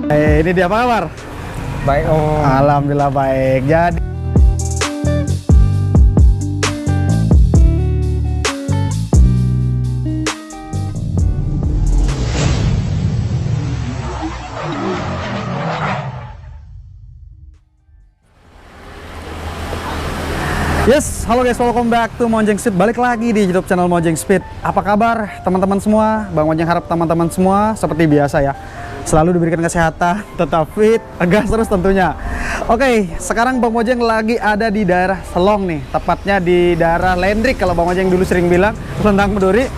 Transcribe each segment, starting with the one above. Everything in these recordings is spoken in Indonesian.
Ini dia, apa kabar? Baik Om. Alhamdulillah baik. Jadi yes, halo guys, welcome back to Mojeng Speed. Balik lagi di YouTube channel Mojeng Speed. Apa kabar teman-teman semua? Bang Mojeng harap teman-teman semua seperti biasa ya, selalu diberikan kesehatan, tetap fit, tegas terus tentunya. Oke, sekarang Bang Mojeng lagi ada di daerah Selong nih, tepatnya di daerah Lendrik kalau Bang Mojeng dulu sering bilang, Sendang Meduri.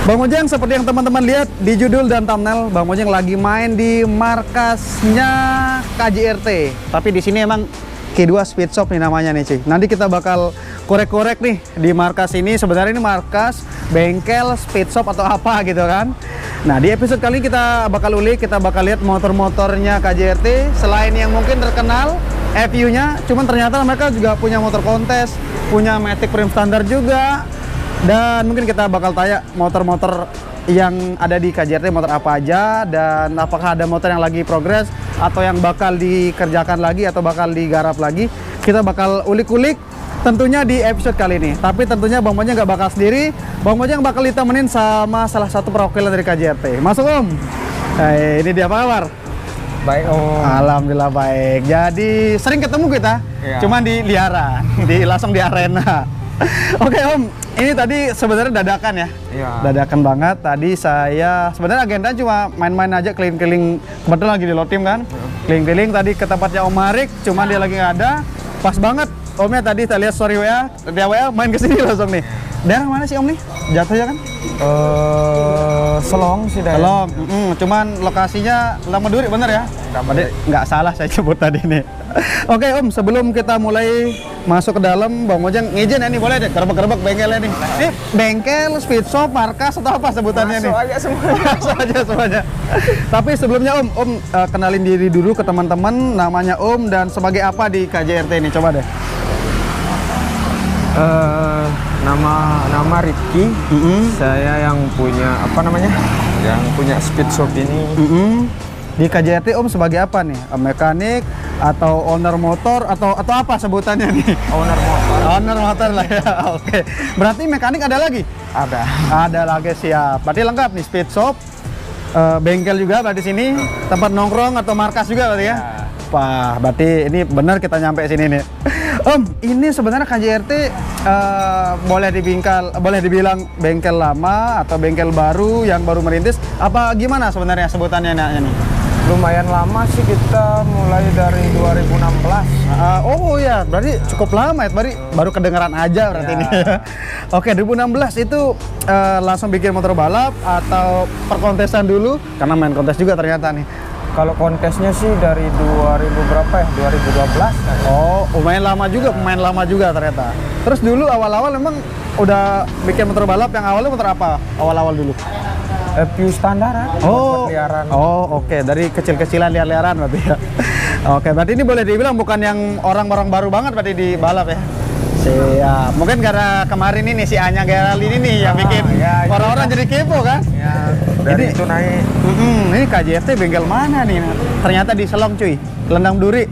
Bang Mojeng seperti yang teman-teman lihat di judul dan thumbnail, Bang Mojeng lagi main di markasnya KJRT. Tapi di sini emang K2 Speed Shop nih namanya nih cuy. Nanti kita bakal korek-korek nih di markas ini. Sebenarnya ini markas, bengkel, speed shop atau apa gitu kan. Nah di episode kali ini kita bakal ulik, kita bakal lihat motor-motornya KJRT. Selain yang mungkin terkenal FU-nya, cuman ternyata mereka juga punya motor kontes, punya Matic Prime Standard juga. Dan mungkin kita bakal tanya motor-motor yang ada di KJRT motor apa aja, dan apakah ada motor yang lagi progres atau yang bakal dikerjakan lagi atau bakal digarap lagi. Kita bakal ulik-ulik tentunya di episode kali ini. Tapi tentunya Bang Mojeng nggak bakal sendiri. Bang Mojeng bakal ditemenin sama salah satu perwakilan dari KJRT. Masuk Om. Ini dia, apa kabar? Baik Om. Alhamdulillah baik. Jadi sering ketemu kita, cuman di liaran, langsung di arena. Oke Om, ini tadi sebenarnya dadakan ya? Iya. Dadakan banget. Tadi saya sebenarnya agenda cuma main-main aja, keliling-keliling. Kebetulan lagi di Lotim kan? Keliling-keliling tadi ke tempatnya Om Marik, cuman dia lagi nggak ada. Pas banget Omnya tadi saya lihat story WA, dia WA main ke sini langsung nih. Daerah mana sih Om nih? Jatuhnya kan? Selong sih daerah. Selong. Cuman lokasinya Sendang Meduri, bener ya? Nggak salah saya sebut tadi nih. Oke Om, sebelum kita mulai masuk ke dalam, Bang Mojeng ngizin ya nih, boleh deh gerbek-gerbek bengkelnya nih. Ini bengkel, speed shop, markas atau apa sebutannya nih? Masuk aja semuanya. Masuk aja semuanya. Tapi sebelumnya Om kenalin diri dulu ke teman-teman, namanya Om dan sebagai apa di KJRT ini, coba deh. Nama Rifki. Saya yang punya yang punya speed shop ini. Di KJRT Om sebagai apa nih? Mekanik atau owner motor atau apa sebutannya nih? Owner motor. Owner motor lah ya. Oke. Berarti mekanik ada lagi? Ada. Ada lagi, siap. Berarti lengkap nih, speed shop, bengkel juga berarti sini, tempat nongkrong atau markas juga berarti ya? Wah, berarti ini benar kita nyampe sini nih. Om, ini sebenarnya KJRT boleh dibilang bengkel lama atau bengkel baru yang baru merintis, apa gimana sebenarnya sebutannya nih? Lumayan lama sih, kita mulai dari 2016. Oh ya, berarti cukup lama ya, baru kedengeran aja berarti ini. Oke, 2016 itu langsung bikin motor balap atau perkontesan dulu? Karena main kontes juga ternyata nih. Kalau kontesnya sih dari 2000 berapa ya? 2012. Oh, lumayan lama juga, pemain lama juga ternyata. Terus dulu awal-awal memang udah bikin motor balap, yang awalnya motor apa? Awal-awal dulu? FU standar. Liaran. Oh, oke. Dari kecil-kecilan liar-liaran berarti ya. Oke, berarti ini boleh dibilang bukan yang orang-orang baru banget berarti di balap ya. Siap. Mungkin karena kemarin ini si Anya Gerald ini nih yang bikin orang-orang jadi kepo kan? Ya, dari itu naik. Ini KJRT bengkel mana nih? Ternyata di Selong cuy, Sendang Meduri.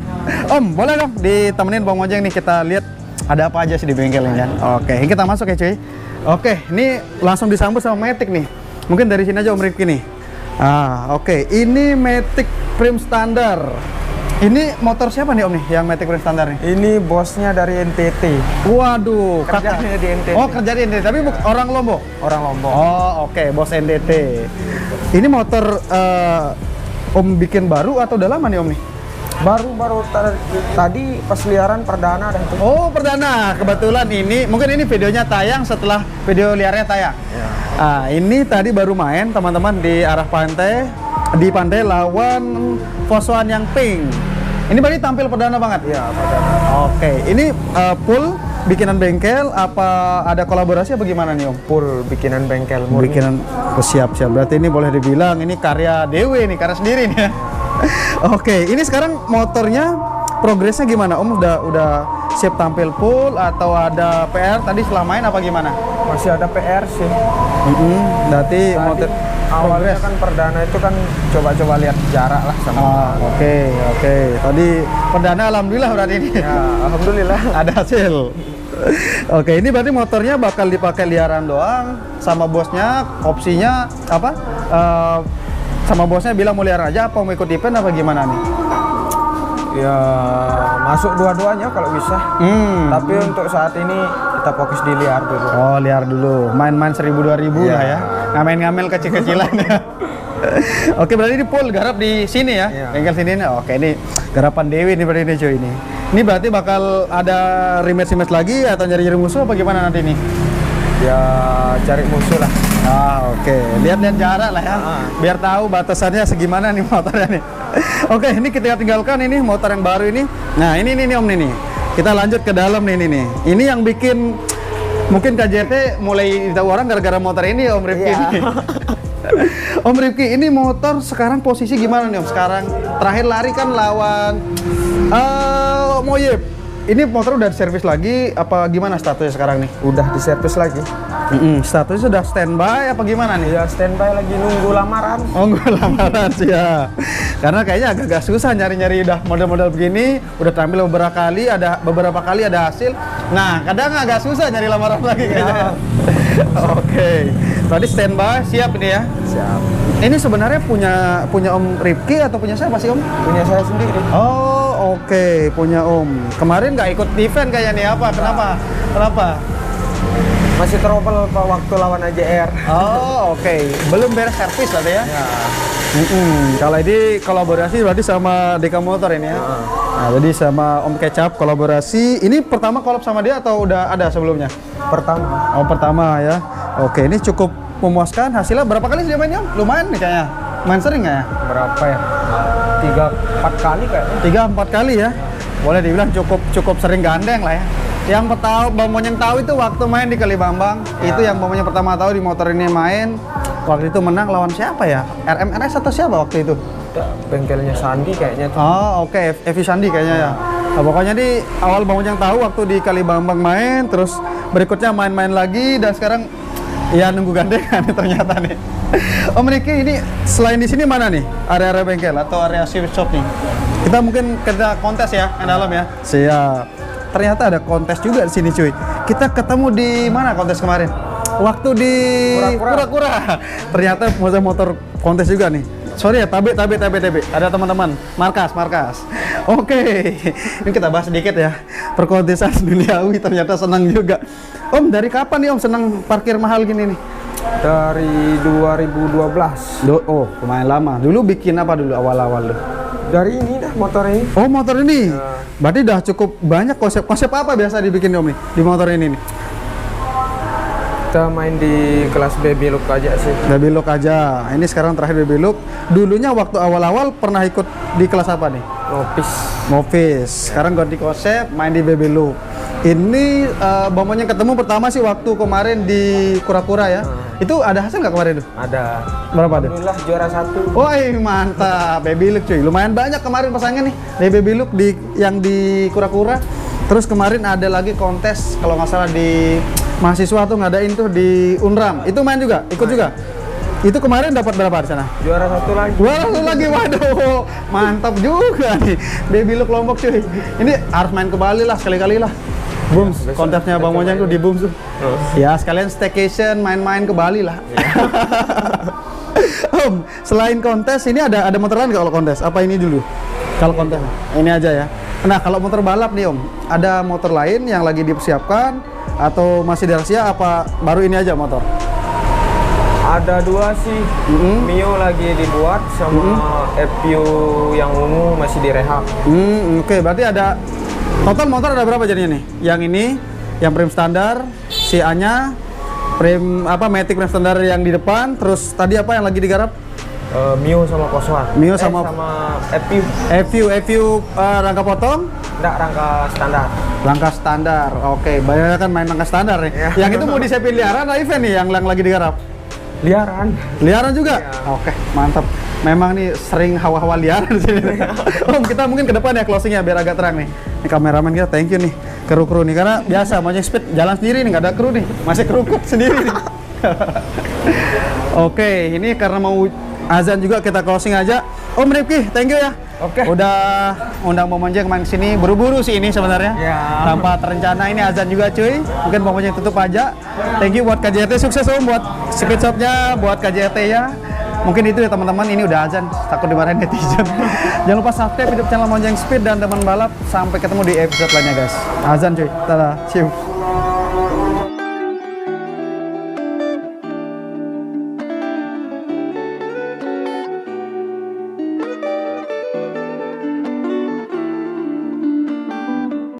Om, boleh dong ditemenin Bang Mojeng nih, kita lihat ada apa aja sih di bengkel ini ya. Oke, kita masuk ya cuy. Oke, ini langsung disambut sama Matic nih. Mungkin dari sini aja Om Rifki nih. Oke. Ini Matic Prime Standard. Ini motor siapa nih Om nih yang Matic Prime Standard nih? Ini bosnya dari NTT. Waduh, Kerjanya di NTT. Oh, kerja di NTT, tapi orang Lombok? Orang Lombok. Oh, oke, bos NTT. Ini motor Om bikin baru atau udah lama nih Om nih? Baru tadi pas liaran perdana ada itu. Oh, perdana. Kebetulan ini, mungkin ini videonya tayang setelah video liarnya tayang. Ini tadi baru main teman-teman di arah pantai, di pantai lawan Foswan yang pink. Ini berarti tampil perdana banget? Iya, perdana. Oke, ini full bikinan bengkel, apa ada kolaborasi apa gimana nih Om? Full bikinan bengkel. Bikinan, siap. Berarti ini boleh dibilang ini karya Dewe nih, karya sendiri nih ya. Oke, ini sekarang motornya progresnya gimana Om? Udah siap tampil full atau ada PR tadi selama main apa gimana? Masih ada PR sih. Berarti motor Awalnya progres. kan perdana itu kan coba-coba lihat jarak lah sama. Oke, oke. Tadi perdana alhamdulillah berarti ini. Ya, alhamdulillah. Ada hasil. Oke, ini berarti motornya bakal dipakai liaran doang sama bosnya, opsinya apa? Sama bosnya bilang mau liaran aja apa mau ikut event apa gimana nih? Ya masuk dua-duanya kalau bisa. Tapi untuk saat ini kita fokus di liar dulu. Oh, liar dulu. Main-main 1000-2000 Iya. lah ya. Ngamen-ngamel kecil-kecilan ya. Oke, berarti ini full garap di sini ya. Iya. Bengkel sini nih. Oke, ini garapan Dewi nih berarti ini cuy ini. Ini berarti bakal ada rematch lagi atau nyari-nyari musuh apa gimana nanti nih? Ya cari musuh lah. Oke. Lihat-lihat jarak lah ya. Biar tahu batasannya segimana nih motornya nih. Oke, ini kita tinggalkan ini motor yang baru ini. Nah, ini nih Om nih. Kita lanjut ke dalam nih nih. Ini yang bikin mungkin KJT mulai tahu orang gara-gara motor ini Om Rifki. Iya. Nih. Om Rifki, ini motor sekarang posisi gimana nih Om? Sekarang terakhir lari kan lawan Moyeb. Ini motor udah servis lagi apa gimana statusnya sekarang nih? Udah diservis lagi. Statusnya sudah standby apa gimana nih? Ya standby lagi nunggu lamaran. Oh, nggak lamaran sih ya. Karena kayaknya agak susah nyari-nyari udah model-model begini, udah tampil beberapa kali ada hasil. Nah, kadang agak susah nyari lamaran lagi kayaknya. Oke. Tadi standby siap ini ya. Siap. Ini sebenarnya punya Om Rifki atau punya siapa sih Om? Punya saya sendiri. Oh, oke, punya Om. Kemarin nggak ikut event kayaknya nih apa? Kenapa? Masih trouble waktu lawan AJR. Oh, oke. Belum beres servis tadi ya? Ya. Kalau ini kolaborasi berarti sama Deka Motor ini ya? Nah, jadi sama Om Kecap kolaborasi. Ini pertama kolab sama dia atau udah ada sebelumnya? Pertama. Oh, pertama ya. Oke, ini cukup memuaskan. Hasilnya berapa kali sih dia mainnya? Lumayan nih kayaknya. Main sering nggak ya? Berapa ya? 3-4 kali kayaknya. 3-4 kali ya. Boleh dibilang cukup sering gandeng lah ya. Yang Bang Monyeng tahu itu waktu main di Kalibambang, itu yang Bang Monyeng pertama tahu di motor ini main. Waktu itu menang lawan siapa ya? RMRS atau siapa waktu itu? Bengkelnya Sandi kayaknya tuh. Oh, oke. Evi Sandi kayaknya ya. Nah, pokoknya di awal Bang Monyeng tahu waktu di Kalibambang main, terus berikutnya main-main lagi dan sekarang ya nunggu gandengan ternyata nih. Om Riki, ini selain di sini mana nih area-area bengkel atau area service shop nih? Kita mungkin kontes ya yang dalam ya. Siap. Ternyata ada kontes juga di sini cuy. Kita ketemu di mana kontes kemarin? Waktu di Kura-Kura. Ternyata motor kontes juga nih. Sorry ya, tabe. Ada teman-teman. Markas. Oke. Ini kita bahas sedikit ya. Perkontesan duniawi ternyata senang juga. Om, dari kapan nih Om senang parkir mahal gini nih? Dari 2012. Oh, lumayan lama. Dulu bikin apa dulu awal-awal tuh? Dari ini dah motor ini. Oh, motor ini. Berarti udah cukup banyak konsep apa biasa dibikin Om nih di motor ini nih? Kita main di kelas baby look aja sih. Baby look aja. Ini sekarang terakhir baby look. Dulunya waktu awal-awal pernah ikut di kelas apa nih? Movis. Sekarang ganti konsep, main di baby look. Ini Bang ketemu pertama sih waktu kemarin di Kura-Kura ya. Itu ada hasil nggak kemarin tuh? Ada. Berapa tuh? Alhamdulillah juara 1. Woi, mantap. Baby look cuy. Lumayan banyak kemarin pasangnya nih. Dari baby look yang di Kura-Kura. Terus kemarin ada lagi kontes kalau nggak salah di mahasiswa tuh ngadain tuh di Unram. Itu main juga? Ikut juga? Itu kemarin dapat berapa di sana? Juara 1 lagi. Waduh, mantap juga nih. Baby look Lombok cuy. Ini harus main ke Bali lah sekali-kali lah. Booms, kontesnya Bang Monyeng tuh di Booms tuh. Ya sekalian staycation, main-main ke Bali lah. Om, selain kontes ini ada motor lain nggak kalau kontes? Apa ini dulu? Kalau kontes ini aja ya. Nah kalau motor balap nih Om, ada motor lain yang lagi dipersiapkan atau masih di rahasia apa baru ini aja motor? Ada 2 sih. Mio lagi dibuat sama FPU yang ungu masih direhab. Oke, berarti ada total motor ada berapa jadinya nih? Yang ini, yang frame standar, CA-nya, frame Matic frame standar yang di depan, terus tadi apa yang lagi digarap? Mio sama Cosworth. Mio sama FPU. FPU rangka potong? Enggak, rangka standar. Rangka standar. Oke, banyak kan main rangka standar nih. Ya. Yang itu mau disiapin liaran atau event nih yang lagi digarap? Liaran juga? Ya. Oke, mantap. Memang nih sering hawa-hawa liaran di sini. Om, kita mungkin ke depan ya closingnya biar agak terang nih. Ini kameramen kita, thank you nih. Kru-kru nih, karena biasa Monyeng Speed jalan sendiri nih, nggak ada kru nih. Masih kerukut sendiri nih. Oke, ini karena mau azan juga kita closing aja. Om Rifki, thank you ya. Oke. Udah undang Bang Monjeng main sini, buru-buru sih ini sebenarnya. Ya. Tanpa terencana, ini azan juga cuy. Mungkin Bang Monjeng tutup aja. Thank you buat KJT, sukses Om buat speed shopnya, buat KJT ya. Mungkin itu ya teman-teman, ini udah azan, takut dimarahin netizen. Jangan lupa subscribe YouTube channel Monjeng Speed dan teman balap. Sampai ketemu di episode lainnya guys. Azan cuy, tada, cium.